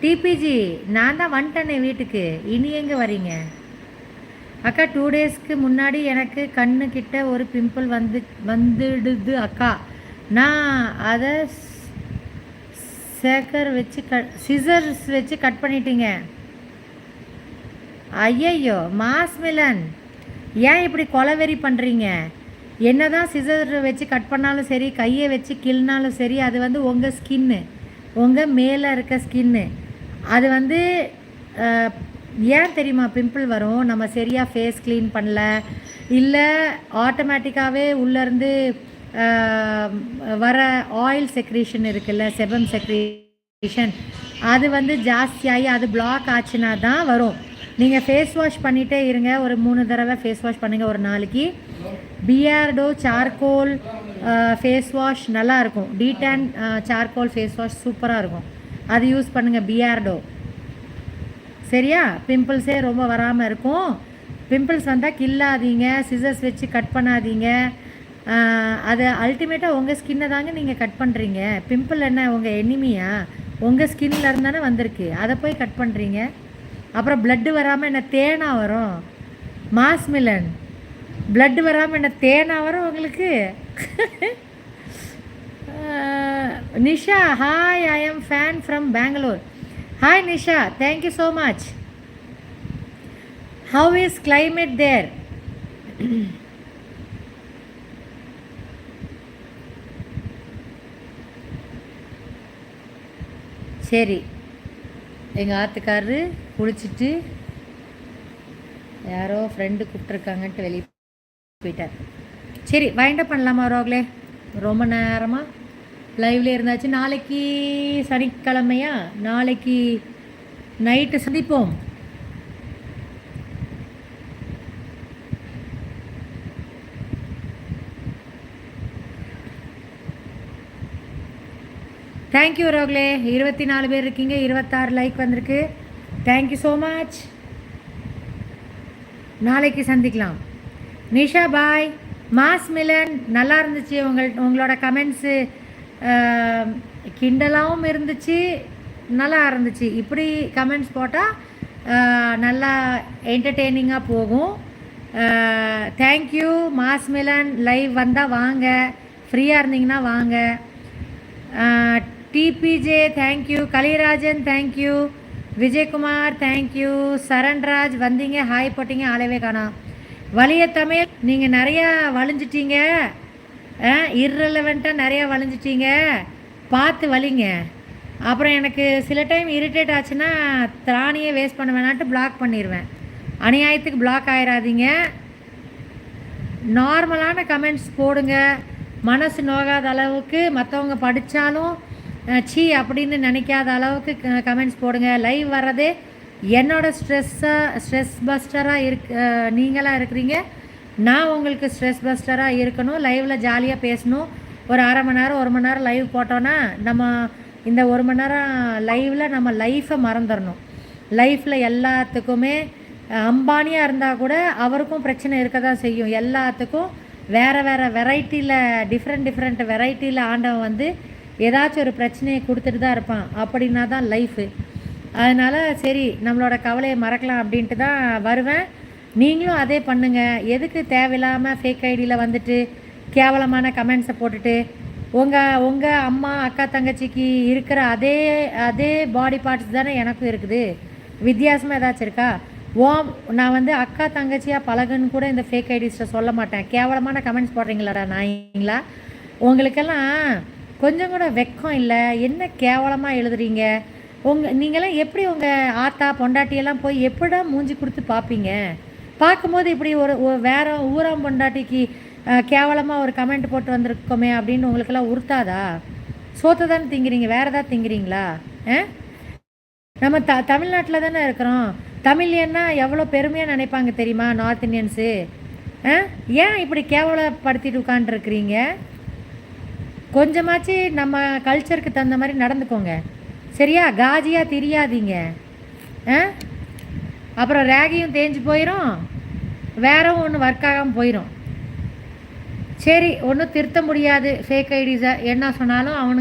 TPG நான் தான் வந்துட்டேனே வீட்டுக்கு, இனி எங்கே வரீங்க அக்கா? 2 டேஸ்க்கு முன்னாடி எனக்கு கண்ணு கிட்ட ஒரு பிம்பிள் வந்துடுது அக்கா. நான் அதை சிசர்ஸ் வச்சு கட் பண்ணிட்டீங்க. ஐயையோ மாஸ்மிலன், ஏன் இப்படி கொலவெறி பண்ணுறீங்க? என்ன தான் சிசர் வச்சு கட் பண்ணாலும் சரி, கையை வச்சு கிள்னாலும் சரி, அது வந்து உங்கள் ஸ்கின்னு, உங்கள் மேலே இருக்க ஸ்கின்னு. அது வந்து ஏன் தெரியுமா பிம்பிள் வரும்? நம்ம சரியாக ஃபேஸ் க்ளீன் பண்ணல, இல்லை ஆட்டோமேட்டிக்காகவே உள்ளேருந்து வர ஆயில் செக்ரீஷன் இருக்குல்ல, செபம் செக்ரீஷன், அது வந்து ஜாஸ்தியாகி அது பிளாக் ஆச்சுன்னா தான் வரும். நீங்கள் ஃபேஸ் வாஷ் பண்ணிகிட்டே இருங்க, ஒரு 3 தடவை ஃபேஸ் வாஷ் பண்ணுங்கள் ஒரு நாளைக்கு. பியார்டோ சார்கோல் ஃபேஸ் வாஷ் நல்லாயிருக்கும், டீடான் சார்கோல் ஃபேஸ் வாஷ் சூப்பராக இருக்கும், அது யூஸ் பண்ணுங்கள் பியார்டோ. சரியா? பிம்பிள்ஸே ரொம்ப வராமல் இருக்கும். பிம்பிள்ஸ் வந்தால் கில்லாதீங்க, சிசர்ஸ் வச்சு கட் பண்ணாதீங்க. அது அல்டிமேட்டாக உங்கள் ஸ்கின்னை தாங்க நீங்கள் கட் பண்ணுறீங்க. பிம்பிள் என்ன உங்கள் எனிமியா? உங்கள் ஸ்கின்னில் இருந்தானே வந்திருக்கு, அதை போய் கட் பண்ணுறீங்க. அப்புறம் ப்ளட்டு வராமல் என்ன தேனா வரும்? மாஸ்மிலன், ப்ளட்டு வராமல் என்ன தேனா வரும் உங்களுக்கு? Nisha, hi, I am fan from Bangalore. Hi Nisha, thank you so much. How is climate there? சரி, எங்கள் ஆத்துக்காரரு குளிச்சுட்டு யாரோ ஃப்ரெண்டு கூப்பிட்ருக்காங்கன்ட்டு வெளியே போயிட்டார். சரி, வைண்டப் பண்ணலாமா ரோக்லே? ரொம்ப நேரமாக லைவ்ல இருந்தாச்சு. நாளைக்கு சனிக்கிழமையா, நாளைக்கு நைட்டு சந்திப்போம். தேங்க்யூ ரோக்லே, 24 பேர் இருக்கீங்க, 26 லைக் வந்திருக்கு. Thank you so much. நாளைக்கு சந்திக்கலாம். நிஷா பாய். மாஸ்மிலன், நல்லா இருந்துச்சு உங்களோட கமெண்ட்ஸு, கிண்டலாகவும் இருந்துச்சு, நல்லா இருந்துச்சு. இப்படி கமெண்ட்ஸ் போட்டால் நல்லா என்டர்டெய்னிங்காக போகும். தேங்க்யூ மாஸ்மிலன். லைவ் வந்தால் வாங்க, ஃப்ரீயாக இருந்தீங்கன்னா வாங்க. டிபிஜே thank you, Kalirajan thank you, Vijayakumar thank you, Saranraj வந்தீங்க, ஹாய் போட்டிங்க, ஆளவே காணோம். வலிய தமிழ், நீங்கள் நிறையா வலிஞ்சிட்டீங்க, இர்ரெலவெண்ட்டாக நிறையா வலிஞ்சிட்டீங்க, பார்த்து வலிங்க. அப்புறம் எனக்கு சில டைம் இரிட்டேட் ஆச்சுன்னா திராணியே வேஸ்ட் பண்ண வேணான்ட்டு பிளாக் பண்ணிடுவேன். அநியாயத்துக்கு பிளாக் ஆயிடாதீங்க. நார்மலான கமெண்ட்ஸ் போடுங்க, மனசு நோகாத அளவுக்கு, மற்றவங்க படித்தாலும் சி அப்படின்னு நினைக்காத அளவுக்கு கமெண்ட்ஸ் போடுங்க. லைவ் வர்றதே என்னோடய ஸ்ட்ரெஸ் பஸ்டராக நீங்களாக இருக்கிறீங்க. நான் உங்களுக்கு ஸ்ட்ரெஸ் பஸ்டராக இருக்கணும், லைவில் ஜாலியாக பேசணும். ஒரு அரை மணி நேரம் 1 மணி நேரம் லைவ் போட்டோன்னா நம்ம இந்த 1 மணி நேரம் லைவில் நம்ம லைஃப்பை மறந்துடணும். லைஃப்பில் எல்லாத்துக்குமே அம்பானியாக இருந்தால் கூட அவருக்கும் பிரச்சனை இருக்க தான் செய்யும். எல்லாத்துக்கும் வேறு வேறு வெரைட்டியில் டிஃப்ரெண்ட் வெரைட்டியில் ஆண்டவன் வந்து ஏதாச்சும் ஒரு பிரச்சனையை கொடுத்துட்டு தான் இருப்பான். அப்படின்னா தான் லைஃபு. அதனால் சரி, நம்மளோட கவலையை மறக்கலாம் அப்படின்ட்டு தான் வருவேன். நீங்களும் அதே பண்ணுங்கள். எதுக்கு தேவையில்லாமல் ஃபேக் ஐடியில் வந்துட்டு கேவலமான கமெண்ட்ஸை போட்டுட்டு உங்கள் அம்மா அக்கா தங்கச்சிக்கு இருக்கிற அதே பாடி பார்ட்ஸ் தானே எனக்கும் இருக்குது. வித்தியாசமாக ஏதாச்சும் இருக்கா? நான் வந்து அக்கா தங்கச்சியாக பழகுன்னு கூட இந்த ஃபேக் ஐடிஸில் சொல்ல மாட்டேன். கேவலமான கமெண்ட்ஸ் போடுறீங்களாடா நாய்ங்களா? உங்களுக்கெல்லாம் கொஞ்சம் கூட வெக்கம் இல்லை. என்ன கேவலமாக எழுதுறீங்க? நீங்களாம் எப்படி உங்கள் ஆத்தா பொண்டாட்டியெல்லாம் போய் எப்படா மூஞ்சி கொடுத்து பார்ப்பீங்க? பார்க்கும்போது இப்படி ஒரு வேறு ஊராம் பொண்டாட்டிக்கு கேவலமாக ஒரு கமெண்ட் போட்டு வந்திருக்கோமே அப்படின்னு உங்களுக்கெல்லாம் உறுத்தாதா? சோத்தை தானே திங்கிறீங்க, வேறு ஏதாவது திங்கிறீங்களா? நம்ம தமிழ்நாட்டில் தானே இருக்கிறோம். தமிழியன்னா எவ்வளோ பெருமையாக நினைப்பாங்க தெரியுமா நார்த் இந்தியன்ஸு? ஏன் இப்படி கேவலப்படுத்திட்டு உட்காண்ட்ருக்குறீங்க? கொஞ்சமாச்சு நம்ம கல்ச்சருக்கு தகுந்த மாதிரி நடந்துக்கோங்க, சரியா? காஜியாக தெரியாதீங்க. அப்புறம் ரேகியும் தேஞ்சு போயிடும், வேற ஒன்று ஒர்க் ஆகாமல் போயிடும். சரி, ஒன்றும் திருத்த முடியாது ஃபேக் ஐடிஸை, என்ன சொன்னாலும் அவனுங்க